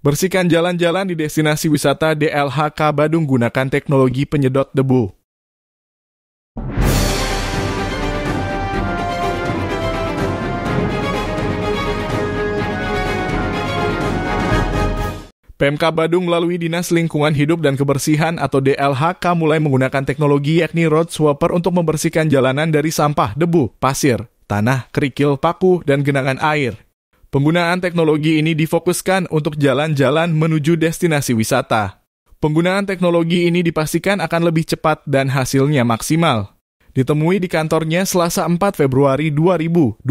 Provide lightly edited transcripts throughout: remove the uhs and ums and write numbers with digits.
Bersihkan jalan-jalan di destinasi wisata DLHK Badung gunakan teknologi penyedot debu. PMK Badung melalui Dinas Lingkungan Hidup dan Kebersihan atau DLHK mulai menggunakan teknologi yakni road sweeper untuk membersihkan jalanan dari sampah, debu, pasir, tanah, kerikil, paku, dan genangan air. Penggunaan teknologi ini difokuskan untuk jalan-jalan menuju destinasi wisata. Penggunaan teknologi ini dipastikan akan lebih cepat dan hasilnya maksimal. Ditemui di kantornya Selasa 4 Februari 2025.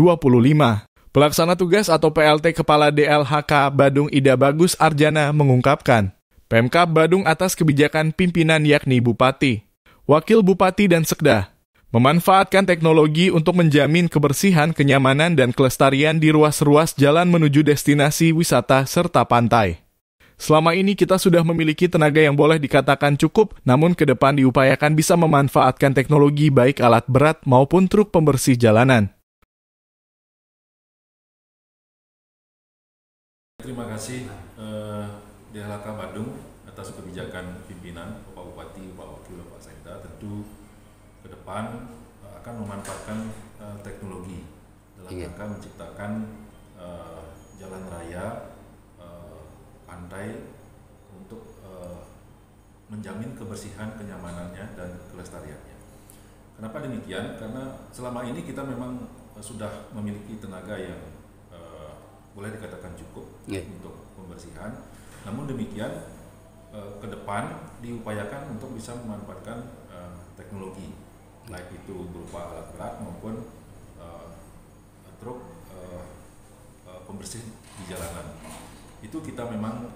Pelaksana tugas atau PLT Kepala DLHK Badung Ida Bagus Arjana mengungkapkan, PMK Badung atas kebijakan pimpinan yakni Bupati, Wakil Bupati dan Sekda, memanfaatkan teknologi untuk menjamin kebersihan, kenyamanan, dan kelestarian di ruas-ruas jalan menuju destinasi wisata serta pantai. Selama ini kita sudah memiliki tenaga yang boleh dikatakan cukup, namun ke depan diupayakan bisa memanfaatkan teknologi baik alat berat maupun truk pembersih jalanan. Terima kasih DLHK Badung atas kebijakan pimpinan Bapak Bupati, Pak Wakil, Pak Sekda. Tentu ke depan akan memanfaatkan teknologi dalam rangka menciptakan jalan raya, pantai untuk menjamin kebersihan, kenyamanannya, dan kelestariannya. Kenapa demikian? Karena selama ini kita memang sudah memiliki tenaga yang boleh dikatakan cukup untuk pembersihan. Namun demikian, ke depan diupayakan untuk bisa memanfaatkan teknologi, baik itu berupa alat berat maupun truk pembersih di jalanan. Itu kita memang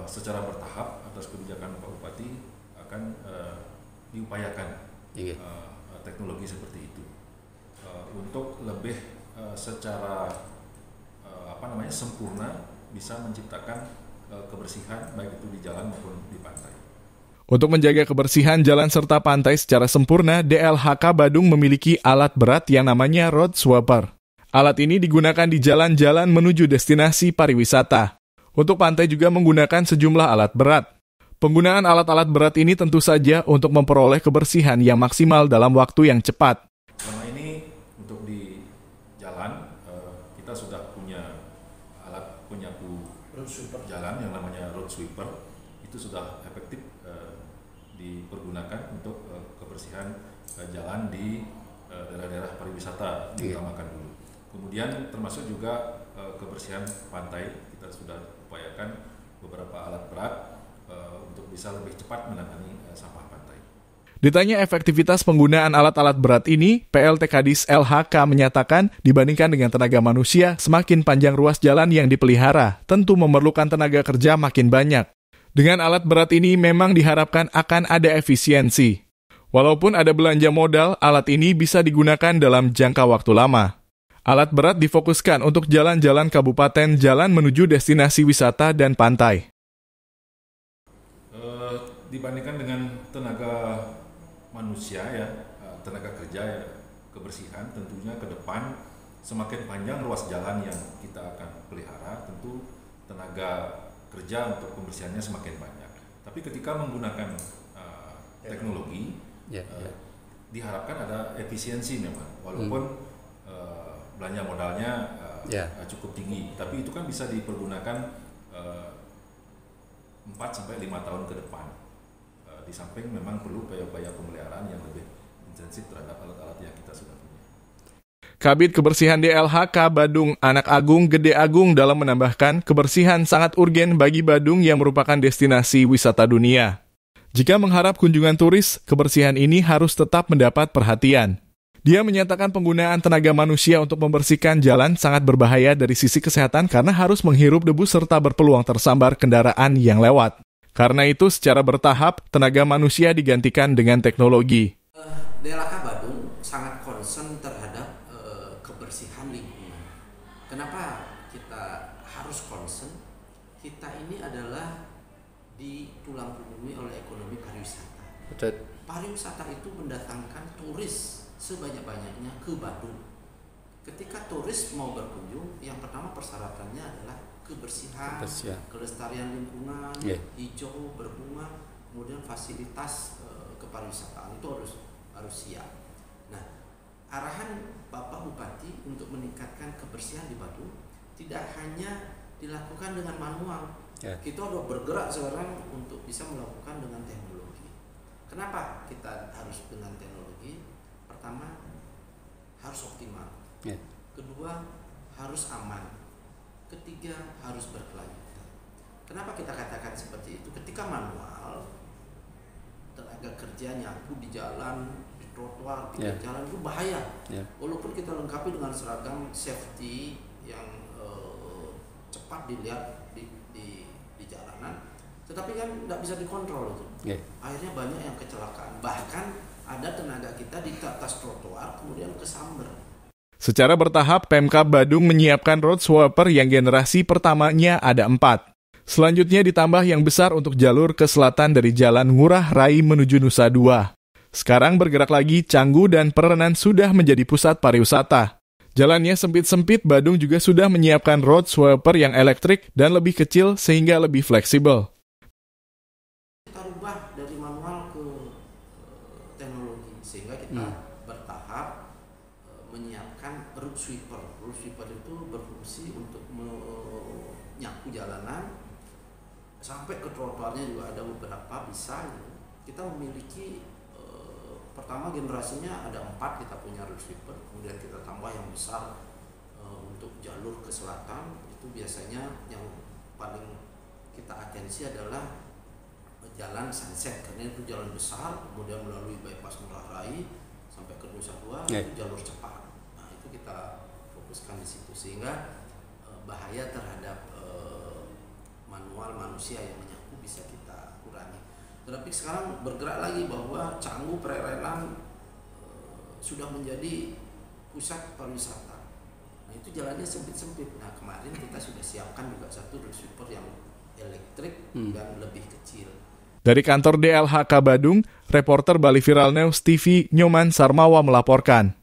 secara bertahap atas kebijakan Pak Bupati akan diupayakan teknologi seperti itu untuk lebih secara sempurna bisa menciptakan kebersihan baik itu di jalan maupun di pantai. Untuk menjaga kebersihan jalan serta pantai secara sempurna, DLHK Badung memiliki alat berat yang namanya road sweeper. Alat ini digunakan di jalan-jalan menuju destinasi pariwisata. Untuk pantai juga menggunakan sejumlah alat berat. Penggunaan alat-alat berat ini tentu saja untuk memperoleh kebersihan yang maksimal dalam waktu yang cepat. Selama ini untuk di jalan kita sudah punya alat penyapu jalan yang namanya road sweeper. Itu sudah efektif dipergunakan untuk kebersihan jalan di daerah-daerah pariwisata diutamakan dulu. Kemudian termasuk juga kebersihan pantai, kita sudah upayakan beberapa alat berat untuk bisa lebih cepat menangani sampah pantai. Ditanya efektivitas penggunaan alat-alat berat ini, PLT Kadis LHK menyatakan dibandingkan dengan tenaga manusia, semakin panjang ruas jalan yang dipelihara, tentu memerlukan tenaga kerja makin banyak. Dengan alat berat ini memang diharapkan akan ada efisiensi. Walaupun ada belanja modal, alat ini bisa digunakan dalam jangka waktu lama. Alat berat difokuskan untuk jalan-jalan kabupaten, jalan menuju destinasi wisata dan pantai. Dibandingkan dengan tenaga manusia tenaga kerja kebersihan, tentunya ke depan semakin panjang ruas jalan yang kita akan pelihara, tentu tenaga kerja untuk pembersihannya semakin banyak. Tapi ketika menggunakan teknologi, diharapkan ada efisiensi memang, walaupun belanja modalnya cukup tinggi, tapi itu kan bisa dipergunakan 4-5 tahun ke depan. Di samping memang perlu upaya-upaya pemeliharaan yang lebih intensif terhadap alat-alat yang kita sudah punya. Kabid Kebersihan DLHK Badung Anak Agung Gede Agung dalam menambahkan kebersihan sangat urgen bagi Badung yang merupakan destinasi wisata dunia. Jika mengharap kunjungan turis, kebersihan ini harus tetap mendapat perhatian. Dia menyatakan penggunaan tenaga manusia untuk membersihkan jalan sangat berbahaya dari sisi kesehatan karena harus menghirup debu serta berpeluang tersambar kendaraan yang lewat. Karena itu secara bertahap, tenaga manusia digantikan dengan teknologi. DLHK Badung sangat concern terhadap kebersihan lingkungan. Kenapa kita harus concern? Kita ini adalah di tulang punggungnya oleh ekonomi pariwisata. Betul. Pariwisata itu mendatangkan turis sebanyak-banyaknya ke Badung. Ketika turis mau berkunjung, yang pertama persyaratannya adalah kebersihan, kelestarian lingkungan, hijau, berbunga, kemudian fasilitas kepariwisataan itu harus siap. Nah, arahan Bapak Bupati untuk meningkatkan kebersihan di Badung tidak hanya dilakukan dengan manual. Kita udah bergerak sekarang untuk bisa melakukan dengan teknologi. Kenapa kita harus dengan teknologi? Pertama, harus optimal. Kedua, harus aman. Ketiga, harus berkelanjutan. Kenapa kita katakan seperti itu? Ketika manual, tenaga kerja nyapu di jalan, di trotoar, di jalan itu bahaya. Walaupun kita lengkapi dengan seragam safety yang cepat dilihat di jalanan, tetapi kan tidak bisa dikontrol itu. Akhirnya banyak yang kecelakaan. Bahkan ada tenaga kita di atas trotoar kemudian kesamber. Secara bertahap, Pemkab Badung menyiapkan road sweeper yang generasi pertamanya ada 4. Selanjutnya ditambah yang besar untuk jalur ke selatan dari Jalan Ngurah Rai menuju Nusa Dua. Sekarang bergerak lagi, Canggu dan Perenan sudah menjadi pusat pariwisata. Jalannya sempit-sempit, Badung juga sudah menyiapkan road sweeper yang elektrik dan lebih kecil sehingga lebih fleksibel. Kita rubah dari manual ke teknologi sehingga kita bertahap menyiapkan road sweeper. Road sweeper itu berfungsi untuk menyapu jalanan sampai ke trotoarnya juga ada beberapa bisa. Kita memiliki pertama generasinya ada 4 kita punya road sweeper, kemudian kita tambah yang besar untuk jalur ke selatan. Itu biasanya yang paling kita atensi adalah jalan Sunset karena itu jalan besar, kemudian melalui bypass Ngurah Rai sampai ke Nusa Dua itu jalur cepat. Nah, itu kita fokuskan di situ sehingga bahaya terhadap manual manusia yang menyapu bisa kita kurangi. Tetapi sekarang bergerak lagi bahwa Canggu Prerenan sudah menjadi pusat pariwisata. Nah, itu jalannya sempit-sempit. Nah, kemarin kita sudah siapkan juga satu road sweeper yang elektrik dan lebih kecil. Dari kantor DLHK Badung, reporter Bali Viral News TV Nyoman Sarmawa melaporkan.